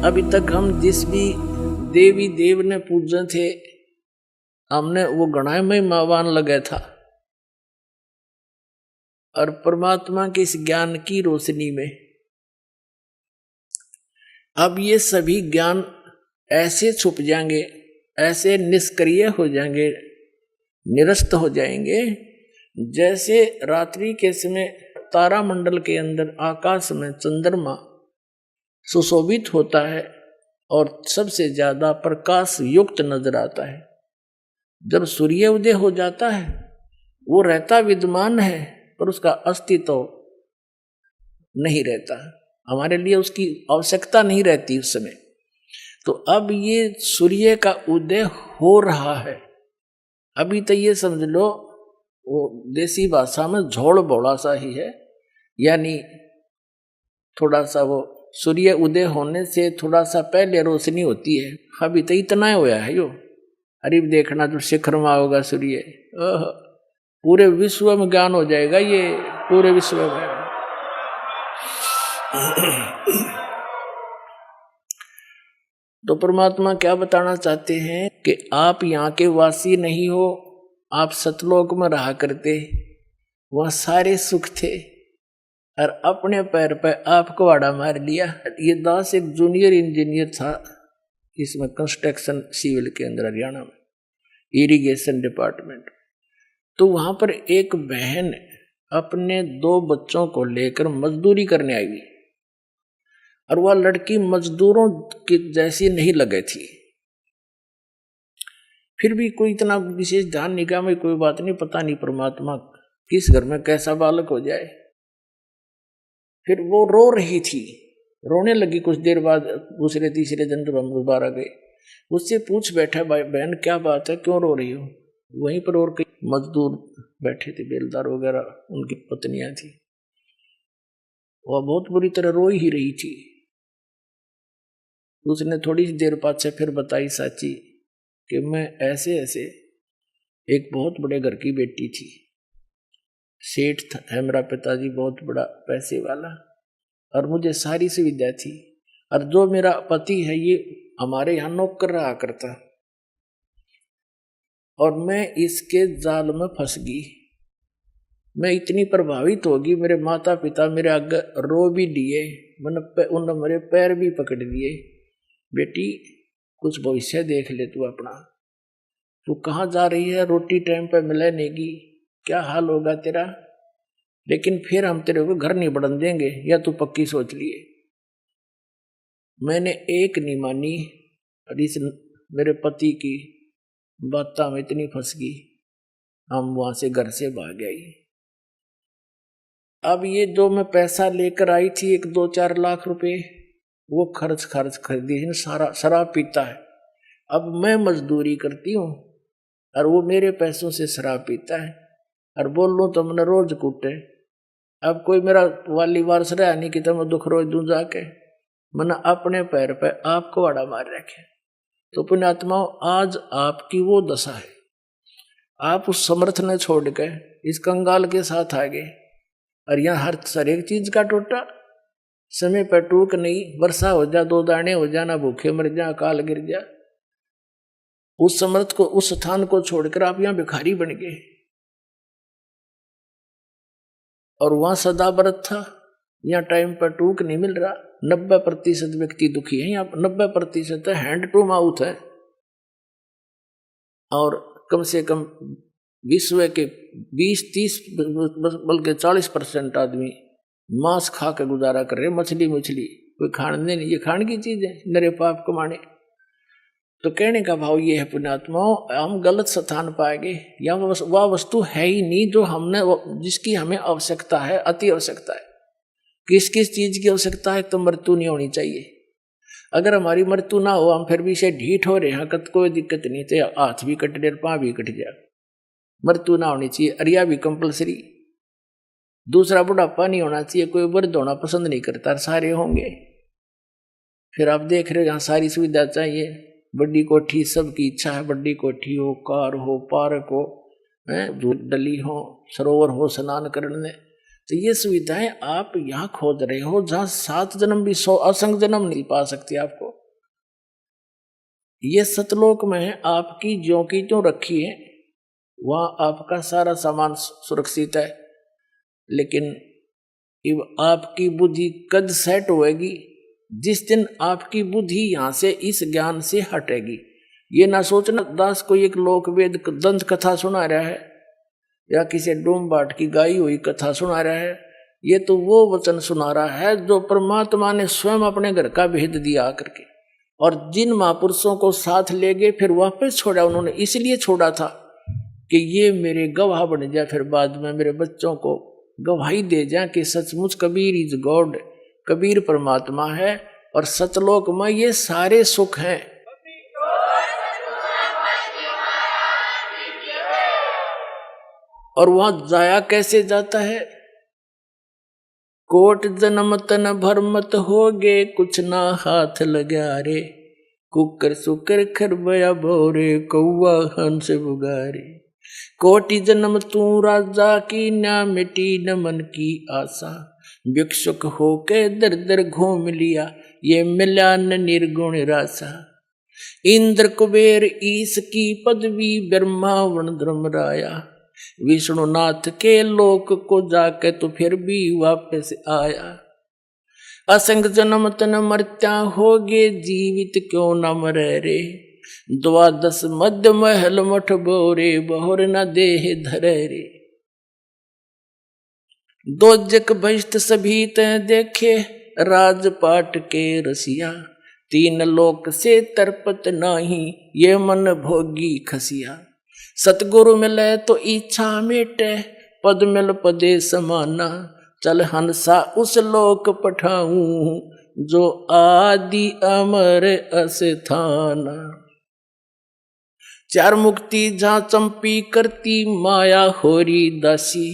अभी तक हम जिस भी देवी देव ने पूजे थे, हमने वो गणाय में मावान लगा था, और परमात्मा के इस ज्ञान की रोशनी में अब ये सभी ज्ञान ऐसे छुप जाएंगे, ऐसे निष्क्रिय हो जाएंगे, निरस्त हो जाएंगे, जैसे रात्रि के समय तारामंडल के अंदर आकाश में चंद्रमा सुशोभित होता है और सबसे ज्यादा प्रकाश युक्त नजर आता है। जब सूर्य उदय हो जाता है वो रहता विद्यमान है पर उसका अस्तित्व नहीं रहता, हमारे लिए उसकी आवश्यकता नहीं रहती उस समय। तो अब ये सूर्य का उदय हो रहा है, अभी तो ये समझ लो वो देसी भाषा में झोड़ बोड़ा सा ही है, यानी थोड़ा सा वो सूर्य उदय होने से थोड़ा सा पहले रोशनी होती है, अभी तो इतना होया है यो। अरे देखना जो शिखर में होगा सूर्य, पूरे विश्व में ज्ञान हो जाएगा ये, पूरे विश्व में। तो परमात्मा क्या बताना चाहते हैं कि आप यहाँ के वासी नहीं हो, आप सतलोक में रहा करते, वहाँ सारे सुख थे और अपने पैर पर आप कुहाड़ा मार लिया। ये दास एक जूनियर इंजीनियर था इसमें, कंस्ट्रक्शन सिविल के अंदर हरियाणा में, इरिगेशन डिपार्टमेंट। तो वहां पर एक बहन अपने 2 बच्चों को लेकर मजदूरी करने आई हुई, और वह लड़की मजदूरों की जैसी नहीं लगे थी। फिर भी कोई इतना विशेष ध्यान निगाह में कोई बात नहीं, पता नहीं परमात्मा किस घर में कैसा बालक हो जाए। फिर वो रो रही थी, रोने लगी, कुछ देर बाद दूसरे तीसरे दिन जब हम दोबारा गए उससे पूछ बैठा, बहन क्या बात है, क्यों रो रही हो? वहीं पर और कई मजदूर बैठे थे, बेलदार वगैरह, उनकी पत्नियां थी, वह बहुत बुरी तरह रो ही रही थी। उसने थोड़ी सी देर बाद से फिर बताई साची कि मैं ऐसे ऐसे एक बहुत बड़े घर की बेटी थी, सेठ है मेरा पिताजी, बहुत बड़ा पैसे वाला, और मुझे सारी सुविधा थी, और जो मेरा पति है ये हमारे यहाँ नौकर रहा करता, और मैं इसके जाल में फंस गई। मैं इतनी प्रभावित होगी, मेरे माता पिता मेरे आगे रो भी दिए, उन्होंने मेरे पैर भी पकड़ लिए, बेटी कुछ भविष्य देख ले तू अपना, तू कहाँ जा रही है, रोटी टाइम पे मिले नहीं, क्या हाल होगा तेरा, लेकिन फिर हम तेरे को घर नहीं बढ़न देंगे, या तू पक्की सोच लिए। मैंने एक नहीं मानी, और इस मेरे पति की बात में इतनी फंस गई, हम वहां से घर से भाग आई। अब ये जो मैं पैसा लेकर आई थी, 1-2-4 लाख रुपए, वो खर्च कर दिए, सारा शराब पीता है। अब मैं मजदूरी करती हूँ और वो मेरे पैसों से शराब पीता है, और बोल लूँ तो मैंने रोज कूटे। अब कोई मेरा वाली वारस रहा नहीं कि तो मैं दुख रोज दूं जाके, मैंने अपने पैर पे आपको आड़ा मार रखे। तो पुण्यात्माओं, आज आपकी वो दशा है, आप उस समर्थ ने छोड़ के इस कंगाल के साथ आ गए, और यहाँ हर एक चीज का टोटा, समय पर टूक नहीं, वर्षा हो जा 2 दाने हो जा, ना भूखे मर जा, अकाल गिर जा। उस समर्थ को, उस स्थान को छोड़कर आप यहाँ भिखारी बन गए, और वहां सदा व्रत था, यहाँ टाइम पर टूक नहीं मिल रहा। 90% व्यक्ति दुखी है, यहाँ 90% हैंड टू माउथ है, और कम से कम विश्व के 20-30 बल्कि 40% आदमी मांस खा कर गुजारा कर रहे, मछली कोई खाने नहीं, ये खाने की चीज है, नरे पाप कमाने। तो कहने का भाव ये है पुण्यात्माओं, हम गलत स्थान पाएंगे, या वह वस्तु है ही नहीं जो हमने, जिसकी हमें आवश्यकता है, अति आवश्यकता है। किस चीज की आवश्यकता है? तो मृत्यु नहीं होनी चाहिए। अगर हमारी मृत्यु ना हो, हम फिर भी से ढीठ हो रहे हैं, कोई दिक्कत नहीं, तो हाथ भी कट जाए, पाँव भी कट जाए, मृत्यु ना होनी चाहिए। अरिया भी कंपलसरी। दूसरा, बुढ़ापा नहीं होना चाहिए, कोई वृद्ध होना पसंद नहीं करता, सारे होंगे। फिर आप देख रहे हो, यहाँ सारी सुविधा चाहिए, बड़ी कोठी, सबकी इच्छा है बड़ी कोठी हो, कार हो, पार्क हो, डली हो, सरोवर हो स्नान करने, तो ये सुविधाएं आप यहां खोज रहे हो जहां 7 जन्म भी 100 असंख्य जन्म नहीं पा सकती आपको। ये सतलोक में है, आपकी ज्यों की त्यों रखी है, वहां आपका सारा सामान सुरक्षित है। लेकिन आपकी बुद्धि कद सेट होएगी जिस दिन आपकी बुद्धि यहां से इस ज्ञान से हटेगी। ये ना सोचना दास कोई एक लोक वेद दंत कथा सुना रहा है या किसी डोम बाट की गाई हुई कथा सुना रहा है। ये तो वो वचन सुना रहा है जो परमात्मा ने स्वयं अपने घर का भेद दिया आकर के, और जिन महापुरुषों को साथ ले गए फिर वापस छोड़ा उन्होंने, इसलिए छोड़ा था कि ये मेरे गवाह बन जाए, फिर बाद में मेरे बच्चों को गवाही दे जाए कि सचमुच कबीर इज गॉड, कबीर परमात्मा है और सतलोक में ये सारे सुख हैं। और वहां जाया कैसे जाता है? कोट जन्म तन भरमत होगे, कुछ ना हाथ लगा रे, कुकर सुकर खरबया भोरे, कौआ हंस बुगारे। कोटि जन्म तू राजा की, ना मिटी न मन की आशा, भिक्षुक होके दर दर घूम लिया, ये मिला न निर्गुण रासा। इंद्र कुबेर ईश की पदवी, ब्रह्मा वन धर्मराया, विष्णुनाथ के लोक को जाके तो फिर भी वापस आया। असंग जन्म तन मरत्या होगे, जीवित क्यों न मरे रे, 12 मध्य महल मठ बोरे, बहुर न देह धरे रे। दोजक बहिष्ठ सभी तय देखे, राजपाट के रसिया, 3 लोक से तरपत नाही, ये मन भोगी खसिया। सतगुरु मिले तो इच्छा मेटे, पद मिल पदे समाना, चल हंसा उस लोक पठाऊं, जो आदि अमर अस्थाना। 4 मुक्ति जहां चंपी करती, माया होरी दासी,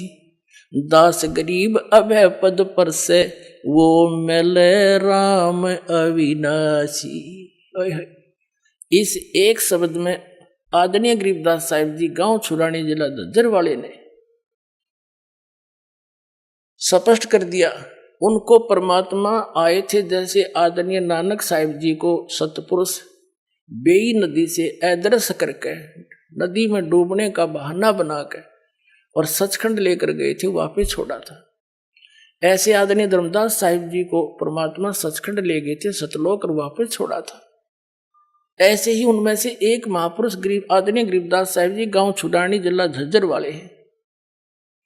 दास गरीब अभय पद पर से, वो मिले राम अविनाशी। इस एक शब्द में आदरणीय गरीबदास साहिब जी गांव छुरानी जिला झज्जर वाले ने स्पष्ट कर दिया। उनको परमात्मा आए थे जैसे आदरणीय नानक साहिब जी को सतपुरुष बेई नदी से अदृश्य करके नदी में डूबने का बहाना बनाकर और सचखंड लेकर गए थे, वापस छोड़ा था। ऐसे आदरणीय धर्मदास साहिब जी को परमात्मा सचखंड ले गए थे सतलोक और वापस छोड़ा था। ऐसे ही उनमें से एक महापुरुष आदरणीय गरीबदास साहिब जी गांव छुडानी जिला झज्जर वाले हैं।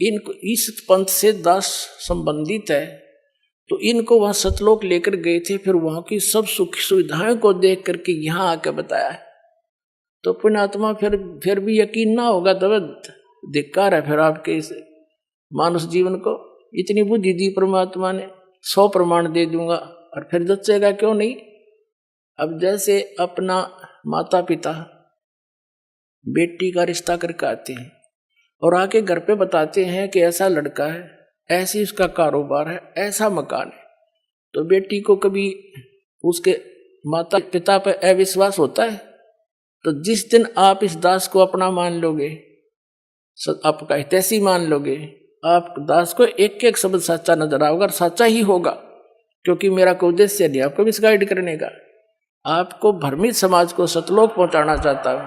इनको इस पंथ से दास संबंधित है, तो इनको वहां सतलोक लेकर गए थे, फिर वहां की सब सुख सुविधाओं को देख करके यहाँ आकर बताया है। तो पुण्यात्मा फिर भी यकीन ना होगा तो धिक्कार है फिर आपके इस मानुष जीवन को। इतनी बुद्धि दी परमात्मा ने, 100 प्रमाण दे दूंगा और फिर जचेगा क्यों नहीं। अब जैसे अपना माता पिता बेटी का रिश्ता करके आते हैं और आके घर पे बताते हैं कि ऐसा लड़का है, ऐसी उसका कारोबार है, ऐसा मकान है, तो बेटी को कभी उसके माता पिता पर अविश्वास होता है? तो जिस दिन आप इस दास को अपना मान लोगे, आपका हितैषी मान लोगे, आप दास को एक एक शब्द सच्चा नजर आओगे और सच्चा ही होगा, क्योंकि मेरा कोई उद्देश्य नहीं आपको मिसगाइड करने का। आपको भ्रमित समाज को सतलोक पहुंचाना चाहता हूं।